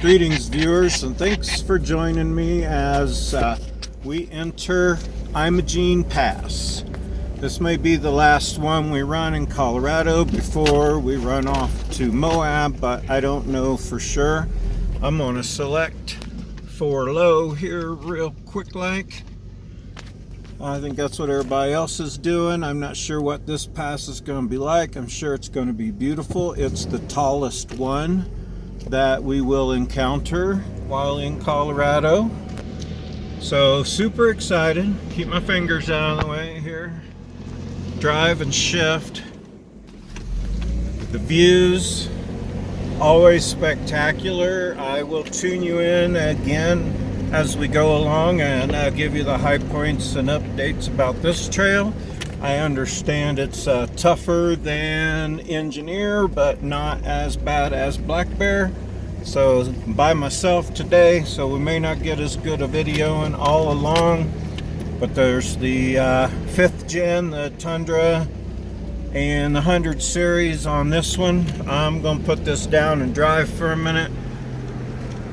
Greetings, viewers, and thanks for joining me as we enter Imogene Pass. This may be the last one we run in Colorado before we run off to Moab, but I don't know for sure. I'm going to select for low here real quick like. I think that's what everybody else is doing. I'm not sure what this pass is going to be like. I'm sure it's going to be beautiful. It's the tallest one that we will encounter while in Colorado. So super excited. Keep my fingers out of the way here. Drive and shift. The views, always spectacular. I will tune you in again as we go along and give you the high points and updates about this trail. I understand it's tougher than Engineer, but not as bad as Black Bear. So I'm by myself today, so we may not get as good a video in all along. But there's the 5th gen, the Tundra, and the 100 series on this one. I'm going to put this down and drive for a minute.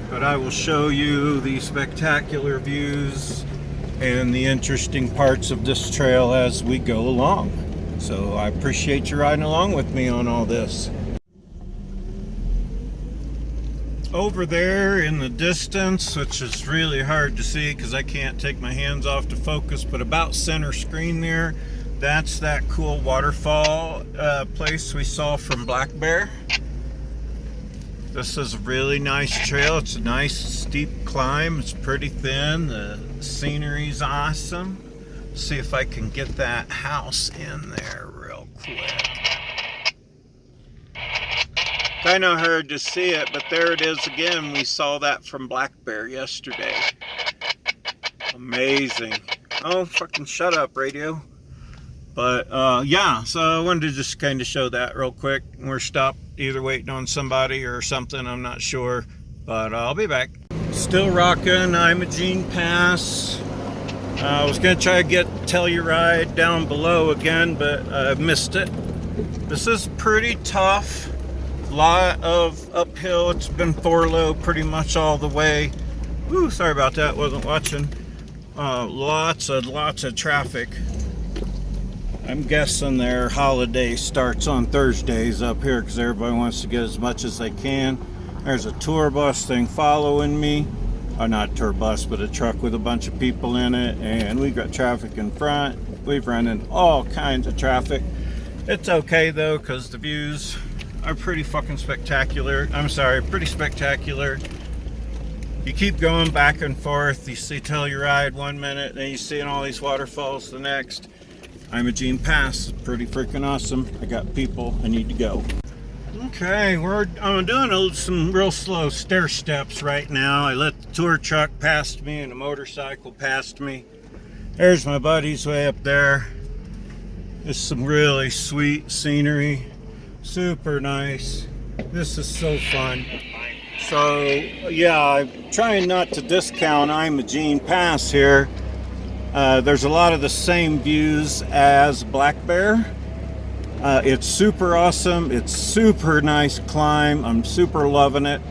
But I will show you the spectacular views and the interesting parts of this trail as we go along. So I appreciate you riding along with me on all this. Over there in the distance, which is really hard to see because I can't take my hands off to focus, but about center screen there, that's that cool waterfall place we saw from Black Bear. This is a really nice trail. It's a nice steep climb. It's pretty thin. The scenery's awesome. See if I can get that house in there real quick. Kind of hard to see it, but there it is again. We saw that from Black Bear yesterday. Amazing. Oh, fucking shut up, radio. But yeah, so I wanted to just kind of show that real quick. We're stopped either waiting on somebody or something, I'm not sure, but I'll be back. Still rocking Imogene Pass. I was gonna try to get Telluride down below again, but I missed it. This is pretty tough. A lot of uphill. It's been 4 pretty much all the way. Woo, sorry about that, wasn't watching. Lots of traffic. I'm guessing their holiday starts on Thursdays up here because everybody wants to get as much as they can. There's a tour bus thing following me. Or not a tour bus, but a truck with a bunch of people in it. And we've got traffic in front. We've run into all kinds of traffic. It's okay though, because the views are pretty fucking spectacular. I'm sorry, pretty spectacular. You keep going back and forth. You see Telluride 1 minute, then you see all these waterfalls the next. Imogene Pass is pretty freaking awesome. I got people, I need to go. Okay, I'm doing some real slow stair steps right now. I let the tour truck past me and a motorcycle past me. There's my buddies way up there. It's some really sweet scenery. Super nice. This is so fun. So yeah, I'm trying not to discount Imogene Pass here. There's a lot of the same views as Black Bear. It's super awesome. It's super nice climb. I'm super loving it,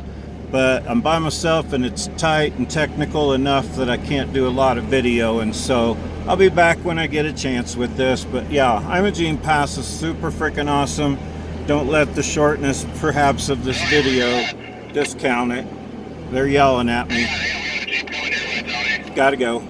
but I'm by myself and it's tight and technical enough that I can't do a lot of video, and so I'll be back when I get a chance with this. But yeah, Imogene Pass is super freaking awesome. Don't let the shortness perhaps of this video discount it. They're yelling at me. Gotta go.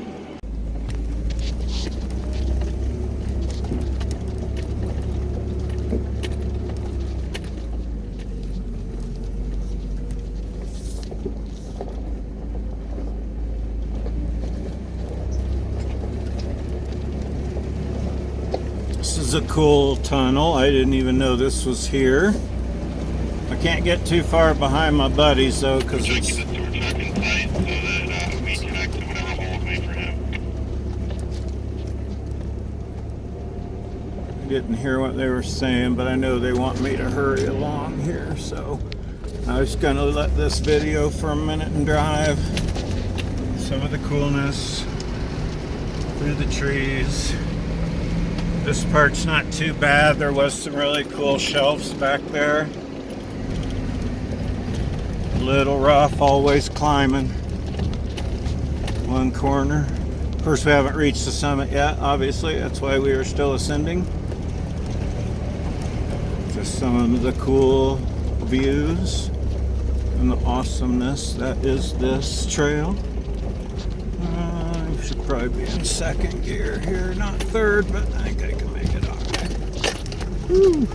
This is a cool tunnel. I didn't even know this was here. I can't get too far behind my buddies though, because it's... I didn't hear what they were saying, but I know they want me to hurry along here, so I was gonna let this video for a minute and drive. Some of the coolness through the trees. This part's not too bad. There was some really cool shelves back there. little rough, always climbing. One corner. Of course, we haven't reached the summit yet, obviously. That's why we are still ascending. Just some of the cool views and the awesomeness that is this trail. I should probably be in second gear here, not third, but I think I can make it all right. Woo.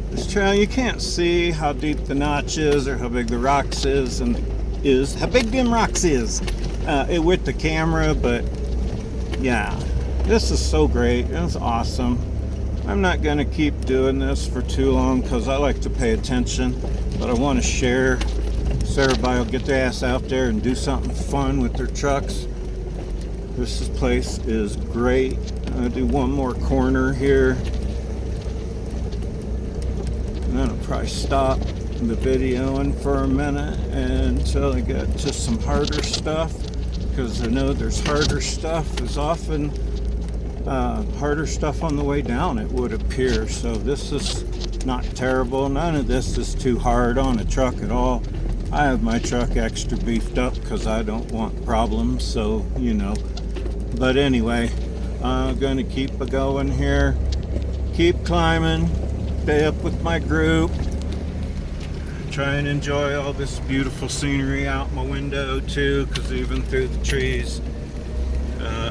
This trail, you can't see how deep the notch is or how big the rocks is, and how big them rocks is with the camera, but yeah, this is so great. It's awesome. I'm not going to keep doing this for too long because I like to pay attention, but I want to share so everybody will get their ass out there and do something fun with their trucks. This place is great. I'll do one more corner here, and then I'll probably stop the videoing for a minute until I get to some harder stuff, because I know there's harder stuff. There's often harder stuff on the way down, it would appear. So this is not terrible. None of this is too hard on a truck at all. I have my truck extra beefed up because I don't want problems, so you know. But anyway, I'm going to keep going here, keep climbing, stay up with my group, try and enjoy all this beautiful scenery out my window too, because even through the trees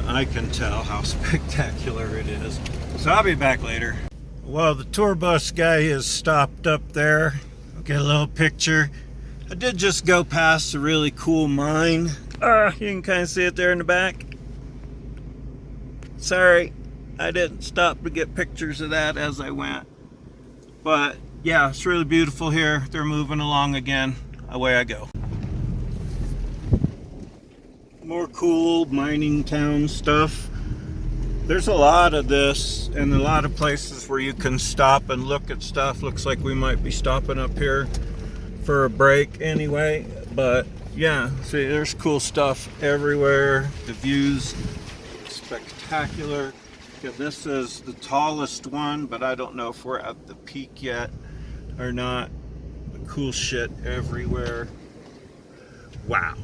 I can tell how spectacular it is. So I'll be back later. Well, the tour bus guy is stopped up there. I'll get a little picture. I did just go past a really cool mine. You can kind of see it there in the back. Sorry, I didn't stop to get pictures of that as I went. But yeah, it's really beautiful here. They're moving along again. Away I go. More cool mining town stuff. There's a lot of this and a lot of places where you can stop and look at stuff. Looks like we might be stopping up here for a break anyway. But yeah, see, there's cool stuff everywhere. The views spectacular. Yeah, this is the tallest one, but I don't know if we're at the peak yet or not. The cool shit everywhere. Wow.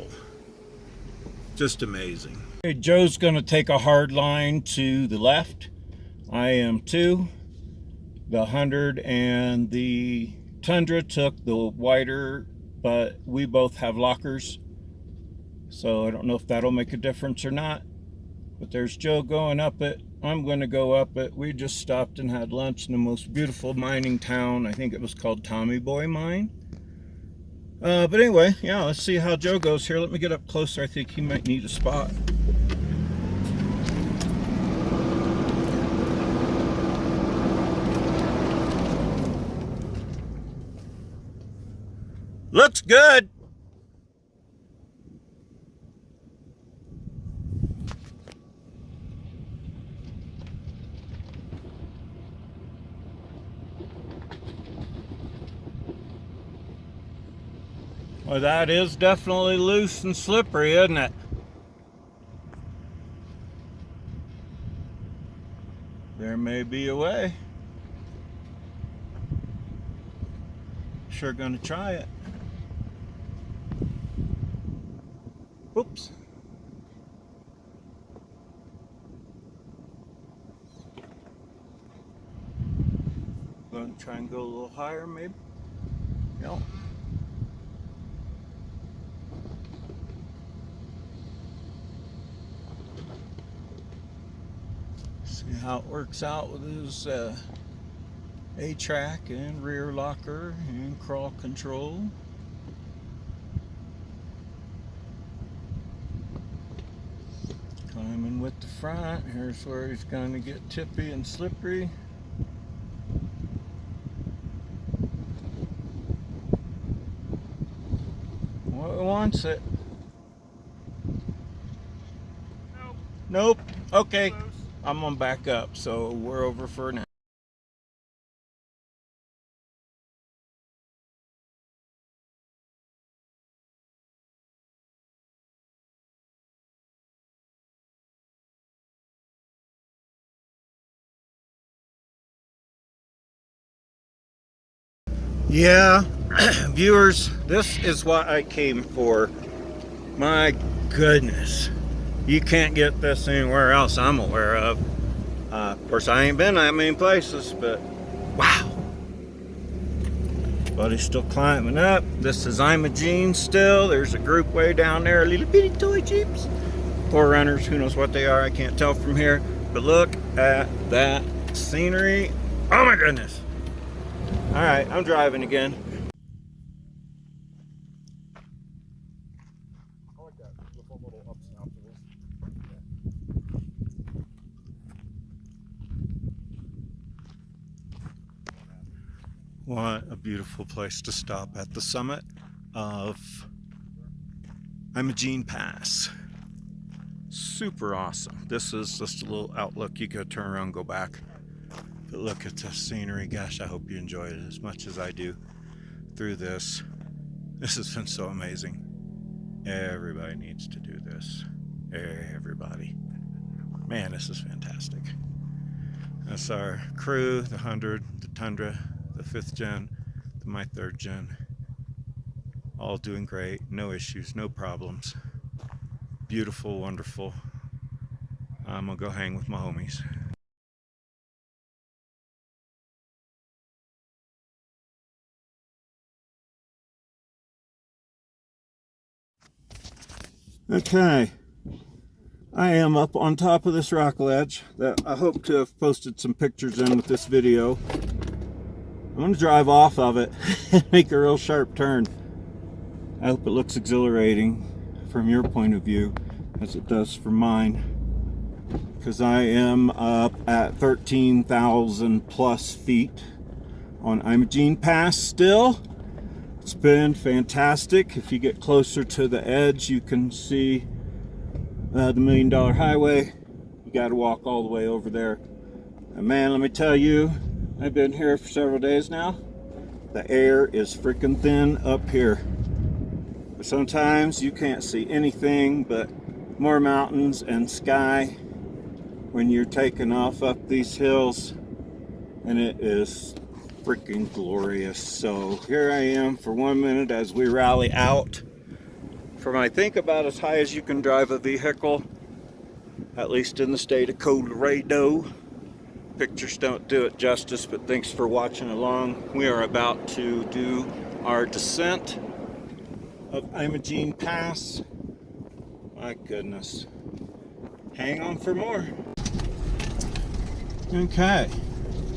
Just amazing. Okay, Joe's gonna take a hard line to the left. I am too. The 100 and the Tundra took the wider, but we both have lockers. So I don't know if that'll make a difference or not. But there's Joe going up it. I'm going to go up it. We just stopped and had lunch in the most beautiful mining town. I think it was called Tommy Boy Mine. But anyway, yeah, let's see how Joe goes here. Let me get up closer. I think he might need a spot. Looks good. Well, that is definitely loose and slippery, isn't it? There may be a way. Sure gonna try it. Oops. Gonna try and go a little higher, maybe. No. See how it works out with his A-track and rear locker and crawl control. Climbing with the front. Here's where he's going to get tippy and slippery. Well, it wants it. Nope. Nope. Okay. Close. I'm gonna back up, so we're over for now. Yeah, Viewers, this is what I came for. My goodness, you can't get this anywhere else I'm aware of. Of course, I ain't been that many places, but wow. Buddy's still climbing up. This is Imogene still. There's a group way down there, little bitty toy jeeps. 4runners, who knows what they are, I can't tell from here. But look at that scenery. Oh my goodness. All right, I'm driving again. What a beautiful place to stop at the summit of Imogene Pass. Super awesome. This is just a little outlook. You could turn around and go back. But look at the scenery. Gosh, I hope you enjoyed it as much as I do through this. This has been so amazing. Everybody needs to do this. Everybody. Man, this is fantastic. That's our crew, the 100, the Tundra, the 5th gen, my 3rd gen. All doing great. No issues, no problems. Beautiful, wonderful. I'm gonna go hang with my homies. Okay, I am up on top of this rock ledge that I hope to have posted some pictures in with this video. I'm going to drive off of it and make a real sharp turn. I hope it looks exhilarating from your point of view as it does from mine, because I am up at 13,000 plus feet on Imogene Pass still. It's been fantastic. If you get closer to the edge, you can see the $1 Million Highway. You got to walk all the way over there. And man, let me tell you, I've been here for several days now. The air is freaking thin up here. But sometimes you can't see anything but more mountains and sky when you're taking off up these hills, and it is freaking glorious. So here I am for 1 minute as we rally out from, I think, about as high as you can drive a vehicle, at least in the state of Colorado. Pictures don't do it justice, but thanks for watching along. We are about to do our descent of Imogene Pass. My goodness. Hang on for more. Okay.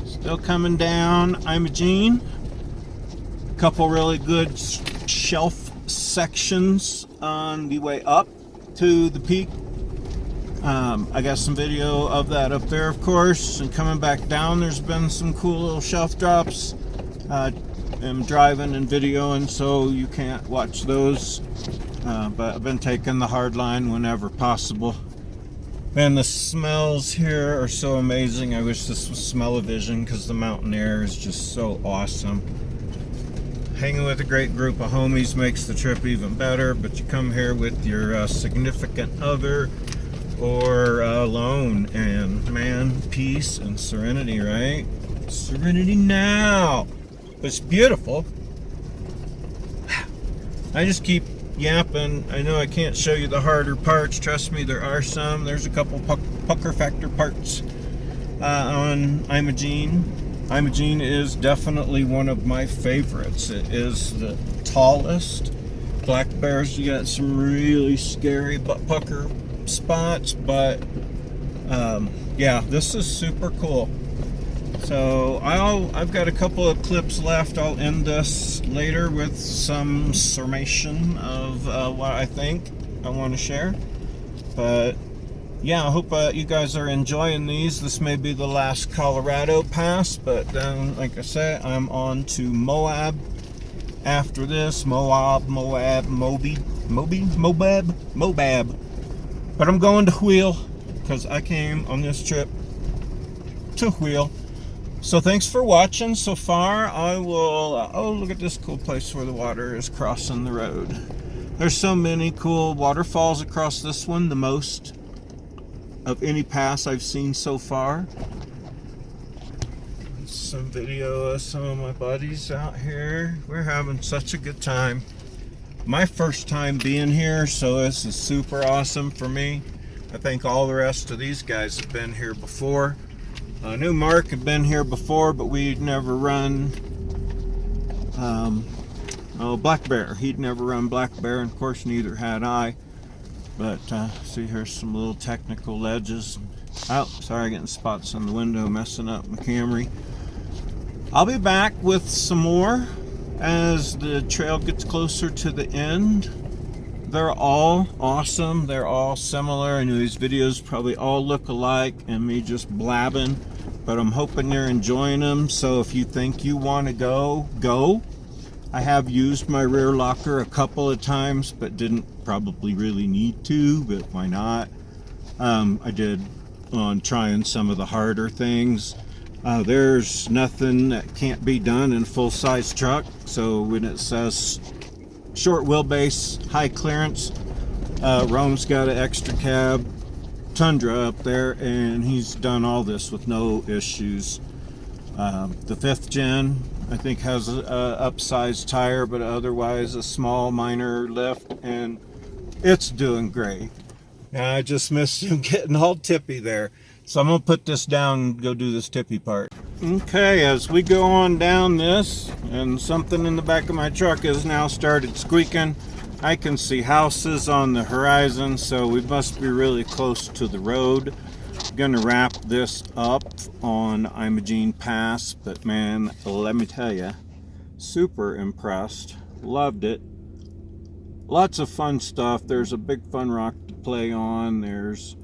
Still coming down Imogene. A couple really good shelf sections on the way up to the peak. I got some video of that up there, of course, and coming back down there's been some cool little shelf drops. I'm driving and videoing, so you can't watch those, but I've been taking the hard line whenever possible. Man, the smells here are so amazing. I wish this was smell-o-vision, because the mountain air is just so awesome. Hanging with a great group of homies makes the trip even better, but you come here with your significant other or alone, and man, peace and serenity, right? Serenity now. It's beautiful. I just keep yapping. I know I can't show you the harder parts. Trust me, there are some. There's a couple pucker factor parts on Imogene. Imogene is definitely one of my favorites. It is the tallest. Black Bears, you got some really scary butt pucker spots, but yeah, this is super cool. So I've got a couple of clips left. I'll end this later with some summation of what I think I want to share. But yeah, I hope you guys are enjoying these. This may be the last Colorado pass, but then, like I said, I'm on to Moab after this. Moab. But I'm going to Wheel, because I came on this trip to Wheel. So thanks for watching so far. I will, oh, look at this cool place where the water is crossing the road. There's so many cool waterfalls across this one, the most of any pass I've seen so far. some video of some of my buddies out here. We're having such a good time. My first time being here, so this is super awesome for me. I think all the rest of these guys have been here before. I knew Mark had been here before, but we'd never run Black Bear. He'd never run Black Bear, and of course neither had I. But see, here's some little technical ledges. Oh, sorry, getting spots on the window, messing up my Camry. I'll be back with some more as the trail gets closer to the end. They're all awesome. They're all similar. I know these videos probably all look alike and me just blabbing, but I'm hoping you're enjoying them. So if you think you want to go, go. I have used my rear locker a couple of times, but didn't probably really need to, but why not? I did on trying some of the harder things. There's nothing that can't be done in a full-size truck. So when it says short wheelbase, high clearance, Rome's got an extra cab Tundra up there, and he's done all this with no issues. The 5th gen, I think, has a upsized tire, but otherwise a small minor lift, and it's doing great. Now, I just missed him getting all tippy there, so I'm gonna put this down and go do this tippy part. Okay, as we go on down this, and something in the back of my truck has now started squeaking. I can see houses on the horizon, so we must be really close to the road. I'm gonna wrap this up on Imogene Pass, but man, let me tell you, super impressed. Loved it. Lots of fun stuff. There's a big fun rock to play on. There's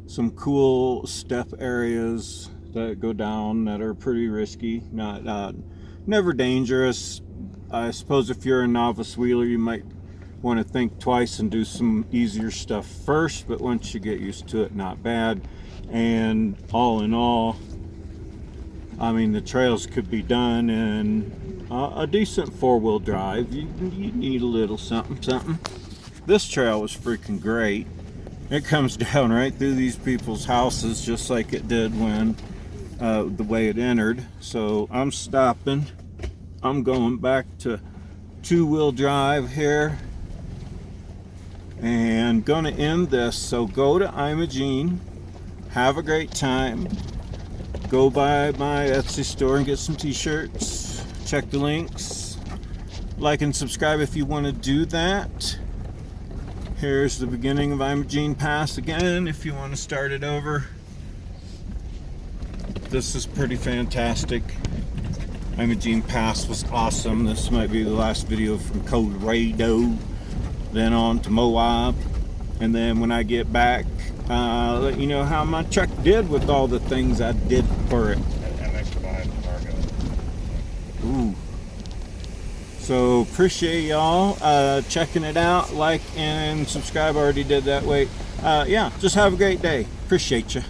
some cool step areas that go down that are pretty risky, not never dangerous. I suppose if you're a novice wheeler, you might want to think twice and do some easier stuff first, but once you get used to it, not bad. And all in all, I mean, the trails could be done in a decent 4-wheel drive. You need a little something. This trail was freaking great. It comes down right through these people's houses, just like it did when the way it entered. So I'm stopping. I'm going back to 2-wheel drive here and gonna end this. So go to Imogene, have a great time. Go by my Etsy store and get some t-shirts. Check the links. Like and subscribe if you want to do that. Here's the beginning of Imogene Pass again if you want to start it over. This is pretty fantastic. Imogene Pass was awesome. This might be the last video from Colorado. Then on to Moab. And then when I get back, let you know how my truck did with all the things I did for it. And extra behind the cargo. Ooh. So appreciate y'all checking it out. Like and subscribe. I already did that. Wait. Yeah, just have a great day. Appreciate you.